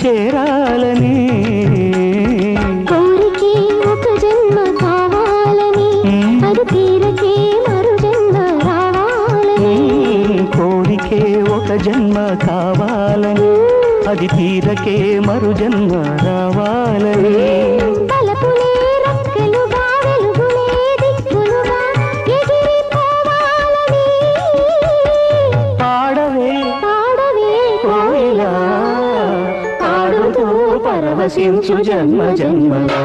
చేరాలని కోరికే ఒక జన్మ కావాలని అది తీరకే మరు జన్మ రావాలని కోరికే ఒక జన్మ కావాలని అది తీరకే మరు జన్మ రావాలని తలపులే రెక్కలుగా వెలుగులే దిక్కులుగా ఎగిరిపోవాలని పాడవే పాడవే కోయిలా పాడుతూ పరవశించు జన్మ జన్మలా